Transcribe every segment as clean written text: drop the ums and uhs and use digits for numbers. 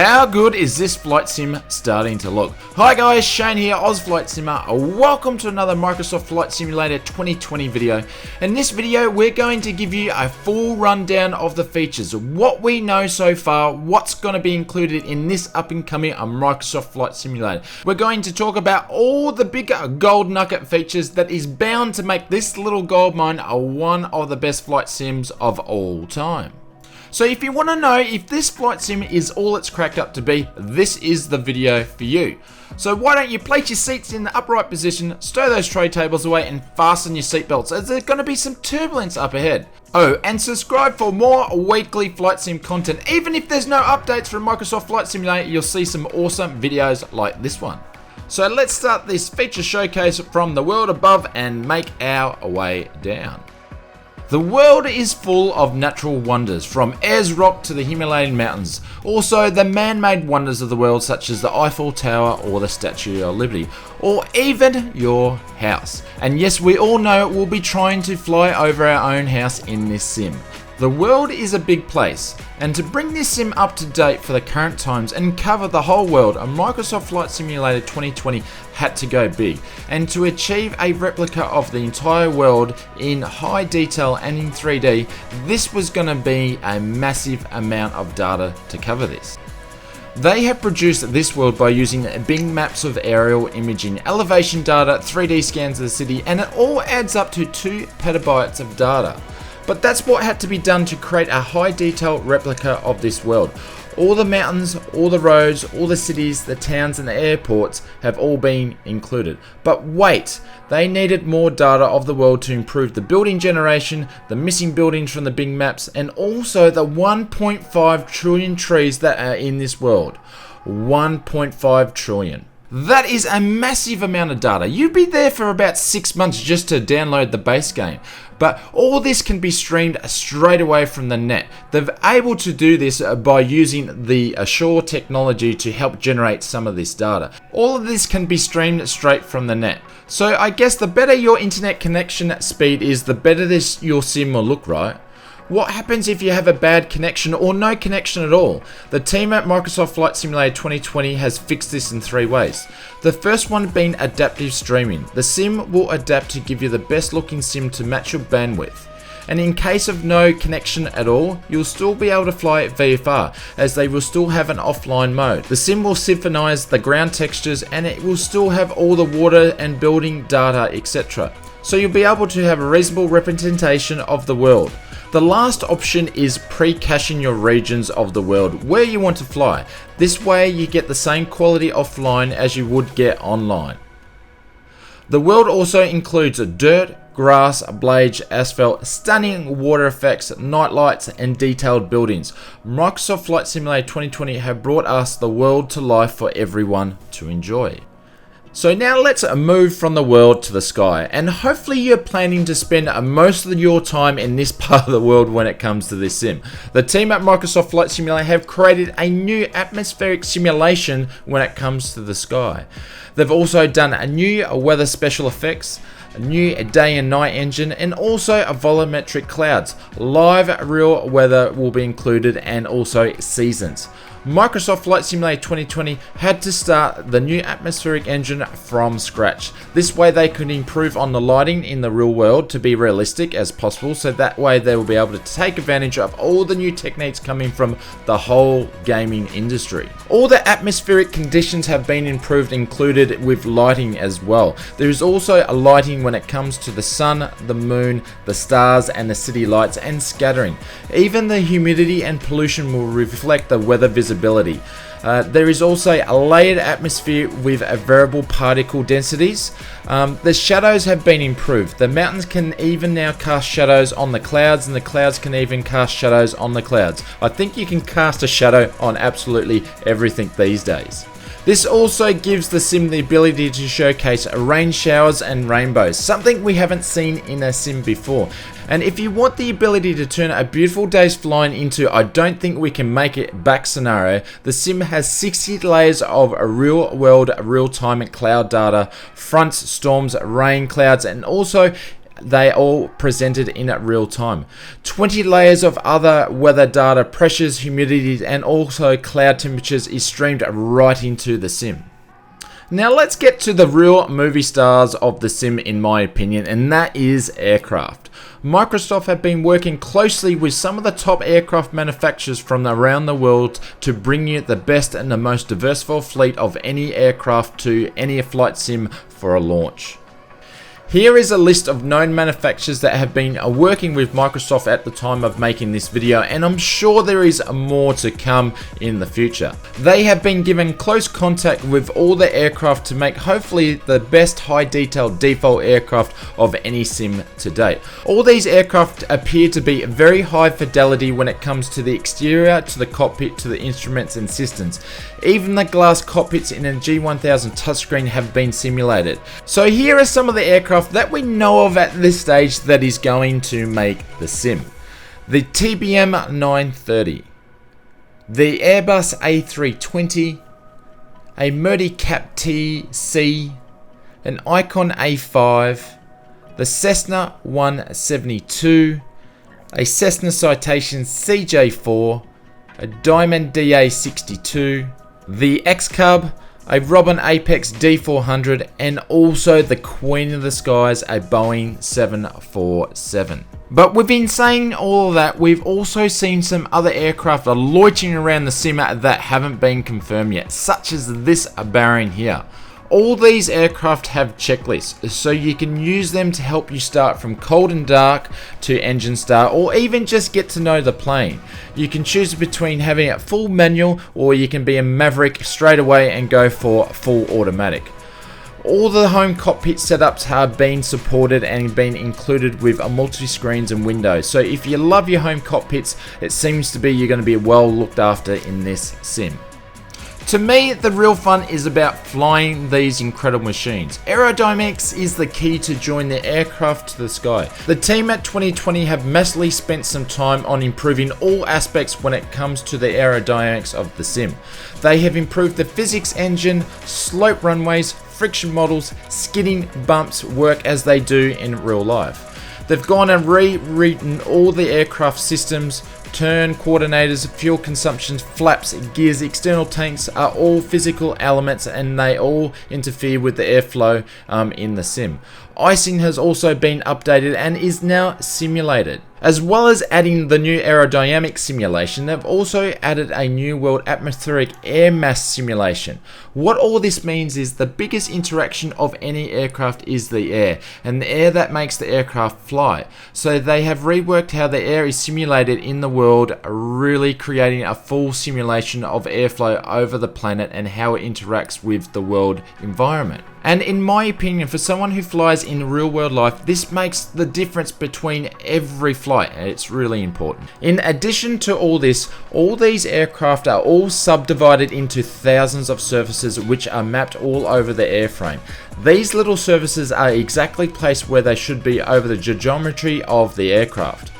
How good is this flight sim starting to look? Hi guys, Shane here, Oz Flight Simmer. Welcome to another Microsoft Flight Simulator 2020 video. In this video, we're going to give you a full rundown of the features, what we know so far, what's going to be included in this up and coming Microsoft Flight Simulator. We're going to talk about all the big gold nugget features that is bound to make this little gold mine one of the best flight sims of all time. So if you want to know if this flight sim is all it's cracked up to be, this is the video for you. So why don't you place your seats in the upright position, stow those tray tables away and fasten your seatbelts as there's going to be some turbulence up ahead. Oh, and subscribe for more weekly flight sim content. Even if there's no updates from Microsoft Flight Simulator, you'll see some awesome videos like this one. So let's start this feature showcase from the world above and make our way down. The world is full of natural wonders, from Ayers Rock to the Himalayan mountains. Also, the man-made wonders of the world such as the Eiffel Tower or the Statue of Liberty, or even your house. And yes, we all know we'll be trying to fly over our own house in this sim. The world is a big place, and to bring this sim up to date for the current times and cover the whole world, Microsoft Flight Simulator 2020 had to go big. And to achieve a replica of the entire world in high detail and in 3D, this was going to be a massive amount of data to cover this. They have produced this world by using big maps of aerial imaging, elevation data, 3D scans of the city, and it all adds up to 2 petabytes of data. But that's what had to be done to create a high detail replica of this world. All the mountains, all the roads, all the cities, the towns and the airports have all been included. But wait, they needed more data of the world to improve the building generation, the missing buildings from the big maps, and also the 1.5 trillion trees that are in this world. 1.5 trillion. That is a massive amount of data. You'd be there for about 6 months just to download the base game. But all this can be streamed straight away from the net. They're able to do this by using the Azure technology to help generate some of this data. All of this can be streamed straight from the net. So I guess the better your internet connection speed is, the better your sim will look, right? What happens if you have a bad connection or no connection at all? The team at Microsoft Flight Simulator 2020 has fixed this in 3 ways. The first one being adaptive streaming. The sim will adapt to give you the best looking sim to match your bandwidth. And in case of no connection at all, you'll still be able to fly it VFR, as they will still have an offline mode. The sim will synchronize the ground textures and it will still have all the water and building data, etc. So you'll be able to have a reasonable representation of the world. The last option is pre-caching your regions of the world where you want to fly. This way you get the same quality offline as you would get online. The world also includes dirt, grass, blades, asphalt, stunning water effects, night lights and detailed buildings. Microsoft Flight Simulator 2020 have brought us the world to life for everyone to enjoy. So now let's move from the world to the sky, and hopefully you're planning to spend most of your time in this part of the world when it comes to this sim. The team at Microsoft Flight Simulator have created a new atmospheric simulation when it comes to the sky. They've also done a new weather special effects, a new day and night engine, and also a volumetric clouds. Live real weather will be included, and also seasons. Microsoft Flight Simulator 2020 had to start the new atmospheric engine from scratch. This way they could improve on the lighting in the real world to be realistic as possible, so that way they will be able to take advantage of all the new techniques coming from the whole gaming industry. All the atmospheric conditions have been improved, included with lighting as well. There is also a lighting when it comes to the sun, the moon, the stars and the city lights and scattering. Even the humidity and pollution will reflect the weather visibility. There is also a layered atmosphere with a variable particle densities. The shadows have been improved. The mountains can even now cast shadows on the clouds, and the clouds can even cast shadows on the clouds. I think you can cast a shadow on absolutely everything these days. This also gives the sim the ability to showcase rain showers and rainbows, something we haven't seen in a sim before. And if you want the ability to turn a beautiful day's flying into I don't think we can make it back scenario, the sim has 60 layers of real world, real time cloud data, fronts, storms, rain clouds, and also they all presented in real time. 20 layers of other weather data, pressures, humidities, and also cloud temperatures is streamed right into the sim. Now let's get to the real movie stars of the sim, in my opinion, and that is aircraft. Microsoft have been working closely with some of the top aircraft manufacturers from around the world to bring you the best and the most diversified fleet of any aircraft to any flight sim for a launch. Here is a list of known manufacturers that have been working with Microsoft at the time of making this video, and I'm sure there is more to come in the future. They have been given close contact with all the aircraft to make hopefully the best high detail default aircraft of any sim to date. All these aircraft appear to be very high fidelity when it comes to the exterior, to the cockpit, to the instruments and systems. Even the glass cockpits in a G1000 touchscreen have been simulated. So here are some of the aircraft that we know of at this stage that is going to make the sim. The TBM 930, the Airbus A320, a Merdy Cap TC, an Icon A5, the Cessna 172, a Cessna Citation CJ4, a Diamond DA62, the X-Cub, a Robin Apex D400, and also the Queen of the Skies, a Boeing 747. But within saying all of that, we've also seen some other aircraft loitering around the sim that haven't been confirmed yet, such as this Baron here. All these aircraft have checklists, so you can use them to help you start from cold and dark to engine start, or even just get to know the plane. You can choose between having it full manual, or you can be a maverick straight away and go for full automatic. All the home cockpit setups have been supported and been included with a multi-screens and windows. So if you love your home cockpits, it seems to be you're going to be well looked after in this sim. To me, the real fun is about flying these incredible machines. Aerodynamics is the key to join the aircraft to the sky. The team at 2020 have massively spent some time on improving all aspects when it comes to the aerodynamics of the sim. They have improved the physics engine, slope runways, friction models, skidding bumps work as they do in real life. They've gone and rewritten all the aircraft systems. Turn coordinators, fuel consumptions, flaps, gears, external tanks are all physical elements, and they all interfere with the airflow in the sim. Icing has also been updated and is now simulated. As well as adding the new aerodynamic simulation, they've also added a new world atmospheric air mass simulation. What all this means is the biggest interaction of any aircraft is the air, and the air that makes the aircraft fly. So they have reworked how the air is simulated in the world, really creating a full simulation of airflow over the planet and how it interacts with the world environment. And in my opinion, for someone who flies in real world life, this makes the difference between every flight, and it's really important. In addition to all this, all these aircraft are all subdivided into thousands of surfaces which are mapped all over the airframe. These little surfaces are exactly placed where they should be over the geometry of the aircraft.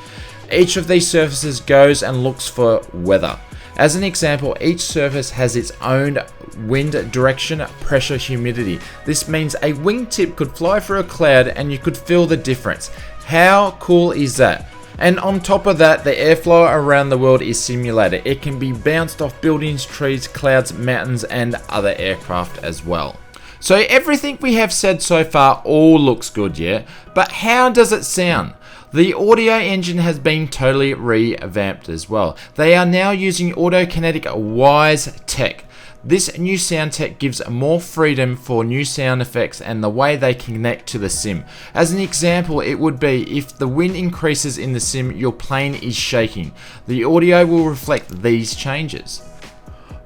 Each of these surfaces goes and looks for weather. As an example, each surface has its own wind direction, pressure, humidity. This means a wingtip could fly through a cloud and you could feel the difference. How cool is that? And on top of that, the airflow around the world is simulated. It can be bounced off buildings, trees, clouds, mountains, and other aircraft as well. So everything we have said so far all looks good, yeah? But how does it sound? The audio engine has been totally revamped as well. They are now using Audio-Kinetic Wise tech. This new sound tech gives more freedom for new sound effects and the way they connect to the sim. As an example, it would be if the wind increases in the sim, your plane is shaking. The audio will reflect these changes.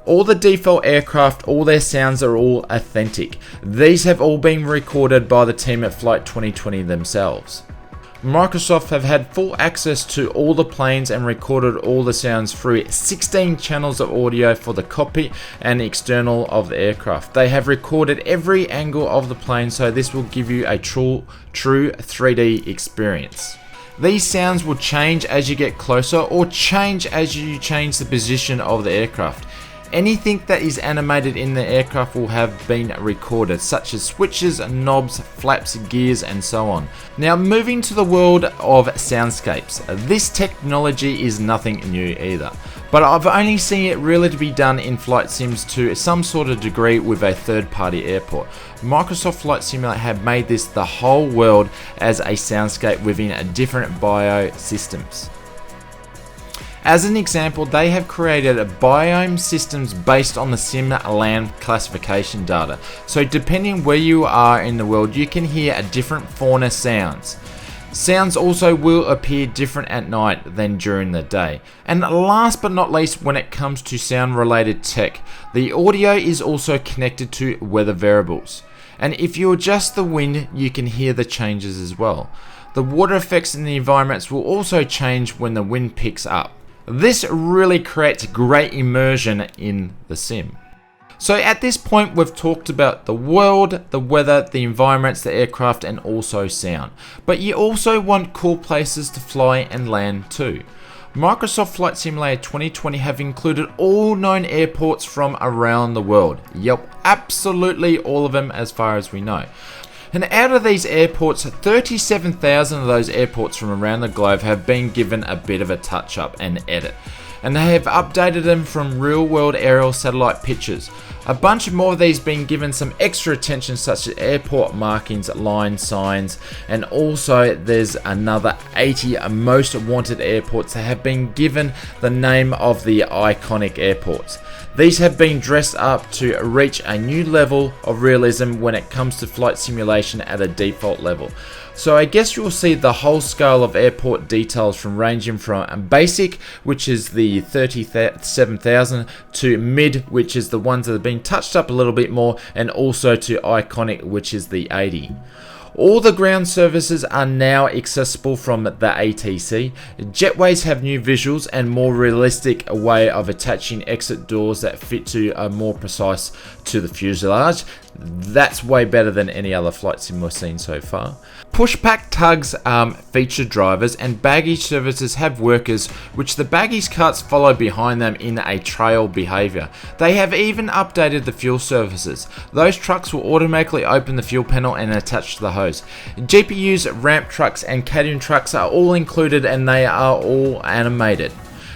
All the default aircraft, all their sounds are all authentic. These have all been recorded by the team at Flight 2020 themselves. Microsoft have had full access to all the planes and recorded all the sounds through 16 channels of audio for the cockpit and external of the aircraft. They have recorded every angle of the plane, so this will give you a true 3D experience. These sounds will change as you get closer or change as you change the position of the aircraft. Anything that is animated in the aircraft will have been recorded, such as switches, knobs, flaps, gears, and so on. Now moving to the world of soundscapes. This technology is nothing new either, but I've only seen it really to be done in flight sims to some sort of degree with a third-party airport. Microsoft Flight Simulator have made this the whole world as a soundscape within different biosystems. As an example, they have created biome systems based on the sim land classification data. So depending where you are in the world, you can hear different fauna sounds. Sounds also will appear different at night than during the day. And last but not least, when it comes to sound related tech, the audio is also connected to weather variables. And if you adjust the wind, you can hear the changes as well. The water effects in the environments will also change when the wind picks up. This really creates great immersion in the sim. So at this point, we've talked about the world, the weather, the environments, the aircraft, and also sound. But you also want cool places to fly and land too. Microsoft Flight Simulator 2020 have included all known airports from around the world. Yep, absolutely all of them as far as we know. And out of these airports, 37,000 of those airports from around the globe have been given a bit of a touch up and edit. And they have updated them from real world aerial satellite pictures. A bunch more of these being given some extra attention, such as airport markings, line signs, and also there's another 80 most wanted airports that have been given the name of the iconic airports. These have been dressed up to reach a new level of realism when it comes to flight simulation at a default level. So I guess you'll see the whole scale of airport details from ranging from basic, which is the 37,000, to mid, which is the ones that have been touched up a little bit more, and also to iconic, which is the 80. All the ground services are now accessible from the ATC. Jetways have new visuals and more realistic way of attaching exit doors that fit to a more precise to the fuselage. That's way better than any other flight sim we've seen so far. Pushback tugs feature drivers, and baggage services have workers, which the baggage carts follow behind them in a trail behavior. They have even updated the fuel services. Those trucks will automatically open the fuel panel and attach to the hose. GPUs, ramp trucks, and catering trucks are all included, and they are all animated.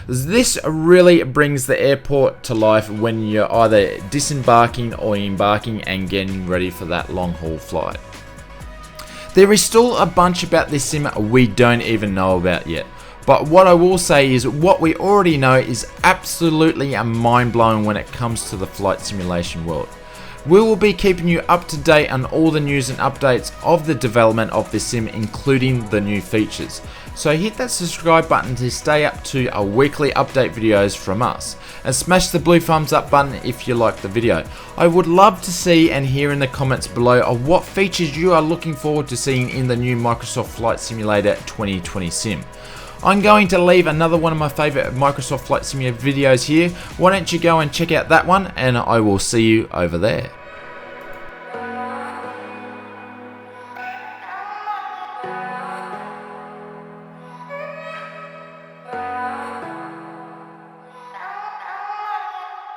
This really brings the airport to life when you're either disembarking or embarking and getting ready for that long haul flight. There is still a bunch about this sim we don't even know about yet. But what I will say is what we already know is absolutely mind-blowing when it comes to the flight simulation world. We will be keeping you up to date on all the news and updates of the development of this sim, including the new features. So hit that subscribe button to stay up to our weekly update videos from us, and smash the blue thumbs up button if you like the video. I would love to see and hear in the comments below of what features you are looking forward to seeing in the new Microsoft Flight Simulator 2020 sim. I'm going to leave another one of my favorite Microsoft Flight Simulator videos here. Why don't you go and check out that one, and I will see you over there.